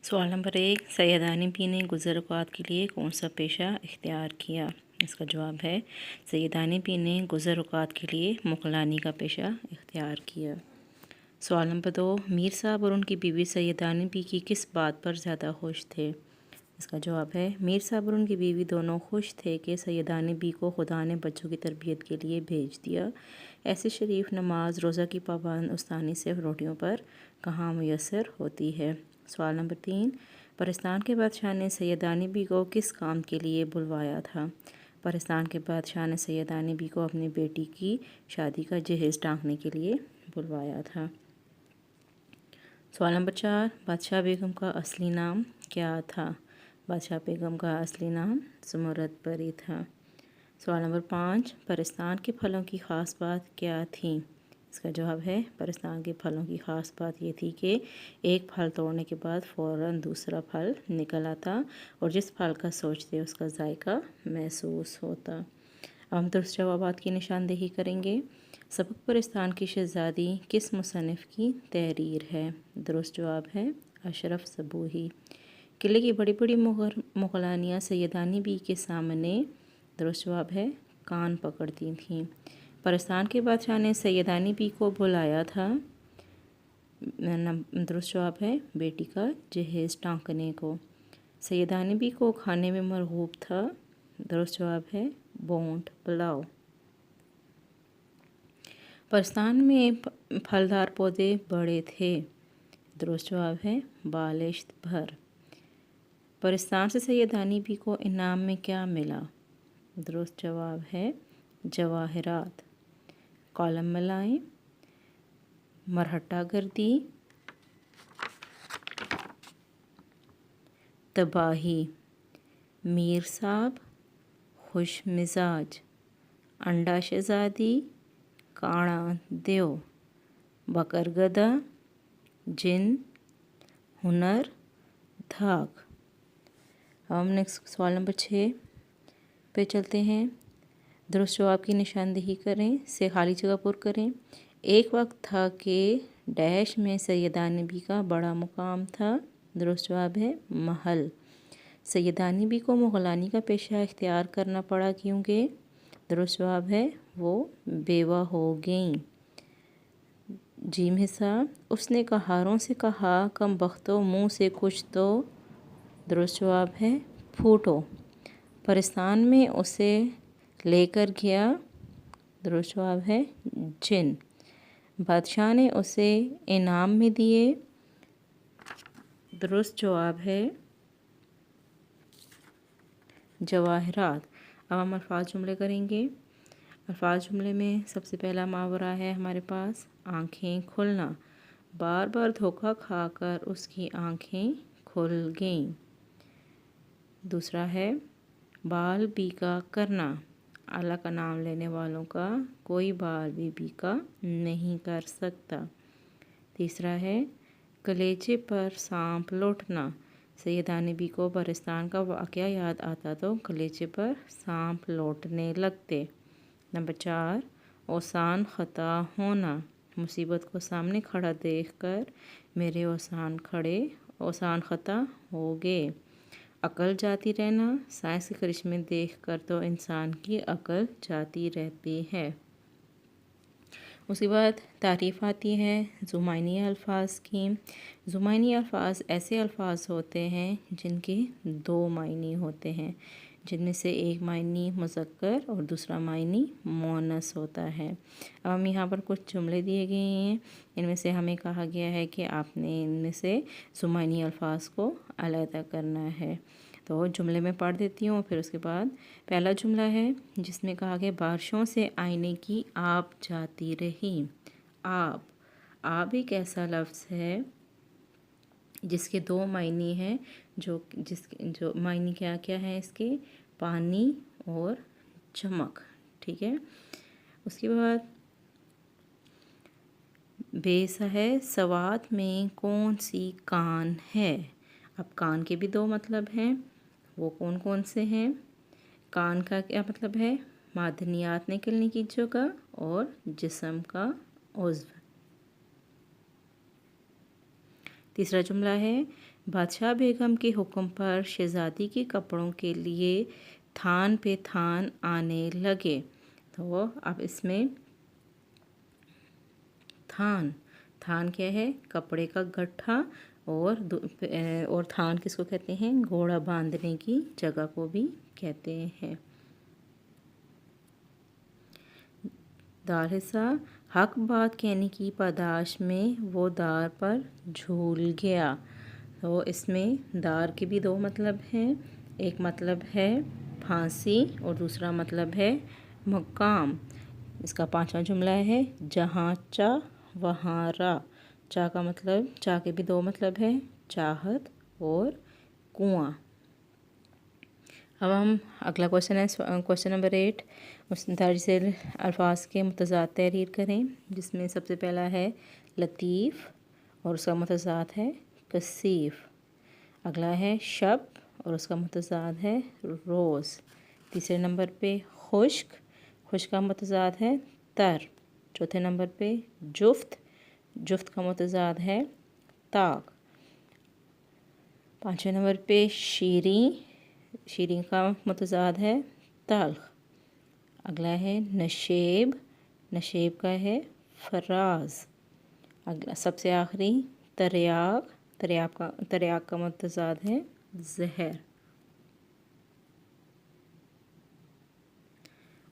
सवाल number 1, सैयदानी B ने गुज़र औक़ात के लिए कौन सा पेशा इख्तियार किया। इसका जवाब है सैयदानी बी ने गुज़र औक़ात के लिए मुक़लानी का पेशा इख्तियार किया। सवाल नंबर 2, मीर साहब और उनकी बीवी सैयदानी बी की किस बात पर ज़्यादा खुश थे। इसका जवाब है मीर साहब और उनकी बीवी दोनों खुश थे कि सैयदानी बी को खुदा ने बच्चों की तरबियत के लिए भेज दिया। ऐसी शरीफ नमाज रोज़ा की पाबंद उस्तानी सिर्फ रोटियों पर कहाँ मुयस्सर होती है। सवाल नंबर 3, पाकिस्तान के बादशाह ने सैयदानी बी को किस काम के लिए बुलवाया था। पाकिस्तान के बादशाह ने सैयदानी बी को अपनी बेटी की शादी का जहेज़ टांकने के लिए बुलवाया था। सवाल नंबर 4, बादशाह बेगम का असली नाम क्या था। बादशाह बेगम का असली नाम ज़ुमरत परी था। सवाल नंबर 5, पाकिस्तान के फलों की ख़ास बात क्या थी। इसका जवाब है पाकिस्तान के फलों की ख़ास बात ये थी कि एक फल तोड़ने के बाद फ़ौरन दूसरा फल निकल आता और जिस फल का सोचते उसका जायका महसूस होता। अब हम दुरुस्त जवाबात की निशानदेही करेंगे। सबक पाकिस्तान की शहज़ादी किस मुसन्निफ़ की तहरीर है। दुरुस्त जवाब है अशरफ सबूही। किले की बड़ी बड़ी मुग़लानियाँ सैयदानी बी के सामने, दुरुस्त जवाब है, कान पकड़ती थीं। पाकिस्तान के बादशाह ने सैयदानी बी को बुलाया था, दुरुस्त जवाब है, बेटी का जहेज़ टांकने को। सैयदानी बी को खाने में मरगूब था, दुरुस्त जवाब है, बोंट पुलाव। पाकिस्तान में फलदार पौधे बड़े थे, दुरुस्त जवाब है, बालिश्त भर। पाकिस्तान से सैयदानी बी को इनाम में क्या मिला। दुरुस्त जवाब है जवाहरात। कॉलम मिलाएं। मरहट्टा गर्दी, तबाही, मीर साहब, खुश मिजाज, अंडा शहज़ादी, काड़ा देव, बकर गदा, जिन, हुनर, धाक। अब हम नेक्स्ट सवाल नंबर 6 पे चलते हैं। दुरुस्त जवाब की निशानदेही करें, से खाली जगह पुर करें। एक वक्त था कि डैश में सैयदानी बी का बड़ा मुकाम था, दुरुस्त जवाब है महल। सैयदानी बी को मुग़लानी का पेशा इख्तियार करना पड़ा क्योंकि, दुरुस्त जवाब है वो बेवा हो गईं। जीम हिस्सा, उसने कहारों से कहा कम बख्तो मुँह से कुछ तो, दुरुस्त जवाब है फूटो। पाकिस्तान में उसे लेकर गया, दुरुस्त जवाब है जिन। बादशाह ने उसे इनाम में दिए, दुरुस्त जवाब है जवाहरात। अब हम अल्फाज जुमले करेंगे। अल्फाज जुमले में सबसे पहला मुहावरा है हमारे पास आँखें खुलना। बार बार धोखा खाकर उसकी आँखें खुल गईं। दूसरा है बाल बीका करना। अल्लाह का नाम लेने वालों का कोई बाल भी बीका नहीं कर सकता। तीसरा है कलेजे पर सांप लौटना। सैयदानी बी को पाकिस्तान का वाक़या याद आता तो कलेजे पर सांप लौटने लगते। नंबर 4, ओसान ख़ता होना। मुसीबत को सामने खड़ा देखकर मेरे ओसान ख़ता हो गए। अकल जाती रहना। साइंस के करिश्मे देखकर तो इंसान की अकल जाती रहती है। उसके बाद तारीफ़ आती है ज़ुमाइनी अल्फाज की। ज़ुमाइनी अल्फाज ऐसे अल्फाज होते हैं जिनके दो मायने होते हैं, जिनमें से एक मायने मुज़क्कर और दूसरा मायने मुअन्नस होता है। अब हम यहाँ पर कुछ जुमले दिए गए हैं, इनमें से हमें कहा गया है कि आपने इनमें से ज़ुमाइनी अल्फाज को अलग करना है। तो जुमले में पढ़ देती हूँ, फिर उसके बाद पहला जुमला है जिसमें कहा गया बारिशों से आईने की आप जाती रही। आप एक ऐसा लफ्ज़ है जिसके दो मायने हैं, जो मायने क्या क्या हैं इसके, पानी और चमक। ठीक है। उसके बाद बेसा है सवात में कौन सी कान है। अब कान के भी दो मतलब हैं, वो कौन कौन से हैं। कान का क्या मतलब है, मादनियात निकलने की जगह और जिस्म का उज़्व। तीसरा जुमला है बादशाह बेगम के हुक्म पर शहज़ादी के कपड़ों के लिए थान पे थान आने लगे। तो अब इसमें थान, थान क्या है? कपड़े का गट्ठा, और थान किसको कहते हैं? घोड़ा बांधने की जगह को भी कहते हैं। दार हिस्सा हक बात कहने की पादाश में वो दार पर झूल गया। तो इसमें दार के भी दो मतलब हैं, एक मतलब है फांसी और दूसरा मतलब है मकाम। इसका पांचवा जुमला है जहाँ चा वहाँ रा। चा का मतलब, चा के भी दो मतलब है, चाहत और कुआं। अब हम अगला क्वेश्चन है क्वेश्चन नंबर 8। उस दर्ज से अल्फाज के मुतज़ाद तहरीर करें, जिसमें सबसे पहला है लतीफ़ और उसका मुतज़ाद है कसीफ़। अगला है शब और उसका मुतज़ाद है रोज़। तीसरे नंबर पे खुश्क, खुश्क का मुतज़ाद है तर। चौथे नंबर पे जुफ्त, जुफ्त का मुतज़ाद है ताक। पाँचवें नंबर पे शीरी, शीरी का मुतज़ाद है तल्ख। अगला है नशेब, नशेब का है फराज। अगला सबसे आखिरी तरियाक, तरियाक का मुतज़ाद है जहर।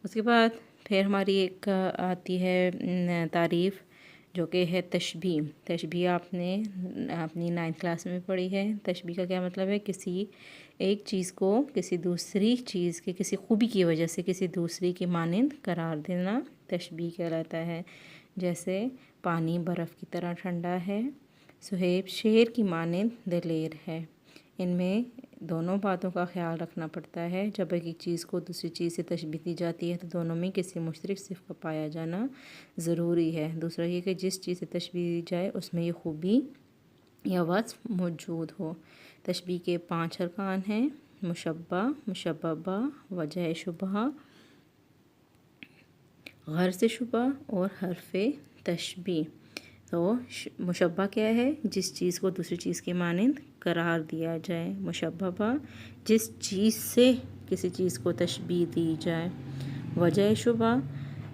उसके बाद फिर हमारी एक आती है तारीफ़, जो कि है तशबीह। तशबीह आपने अपनी 9th क्लास में पढ़ी है। तशबीह का क्या मतलब है? किसी एक चीज़ को किसी दूसरी चीज़ के किसी खूबी की वजह से किसी दूसरी की मानंद करार देना तशबीह कहलाता है। जैसे पानी बर्फ़ की तरह ठंडा है, सुहेब शेर की मानंद दलेर है। इनमें दोनों बातों का ख्याल रखना पड़ता है। जब एक चीज़ को दूसरी चीज़ से तशबीह दी जाती है तो दोनों में किसी मुश्तरक सिफ़ का पाया जाना ज़रूरी है। दूसरा ये कि जिस चीज़ से तशबीह दी जाए उसमें ये खूबी या वस्फ़ मौजूद हो। तशबीह के 5 अरकान हैं, मुशब्बा, मुशब्बा, वजह शुबहा, गर्ज़ शुबहा और हर्फ़ तशबीह। तो मुशब्बा क्या है? जिस चीज़ को दूसरी चीज़ की मानंद करार दिया जाए। मुशब्बा जिस चीज़ से किसी चीज़ को तशबीह दी जाए। वजह शुबहा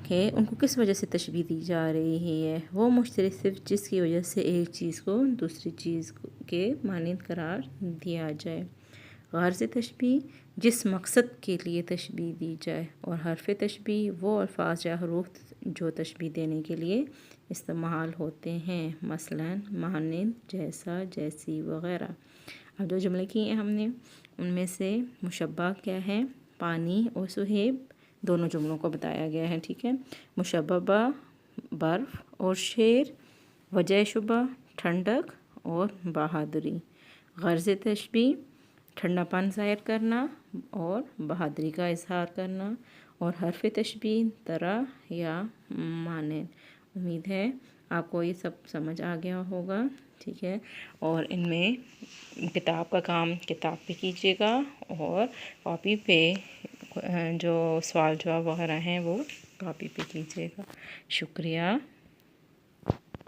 के उनको किस वजह से तशबीह दी जा रही है? वो मुश्तरक सिर्फ जिसकी वजह से एक चीज़ को दूसरी चीज़ के मानंद करार दिया जाए। गर्ज़ तशबीह जिस मकसद के लिए तशबीह दी जाए। और हर्फ़ तशबीह वो अल्फाज या हरूफ जो तशबीह देने के लिए इस्तेमाल होते हैं, मसलन मानंद, जैसा, जैसी वग़ैरह। अब जो जुमले किए हैं हमने, उनमें से मुशब्बा क्या है? पानी और सुहेब, दोनों जुमलों को बताया गया है। ठीक है, मुशब्बा बर्फ़ और शेर, वजह शुबहा ठंडक और बहादुरी। गर्ज़ तशबीह ठंडापन ज़ाहिर करना और बहादुरी का इजहार करना। और हर्फ़ तशबीह तरह या मानंद। उम्मीद है आपको ये सब समझ आ गया होगा। ठीक है, और इनमें किताब का काम किताब पे कीजिएगा और कॉपी पे जो सवाल जवाब वगैरह हैं वो कॉपी पे कीजिएगा। शुक्रिया।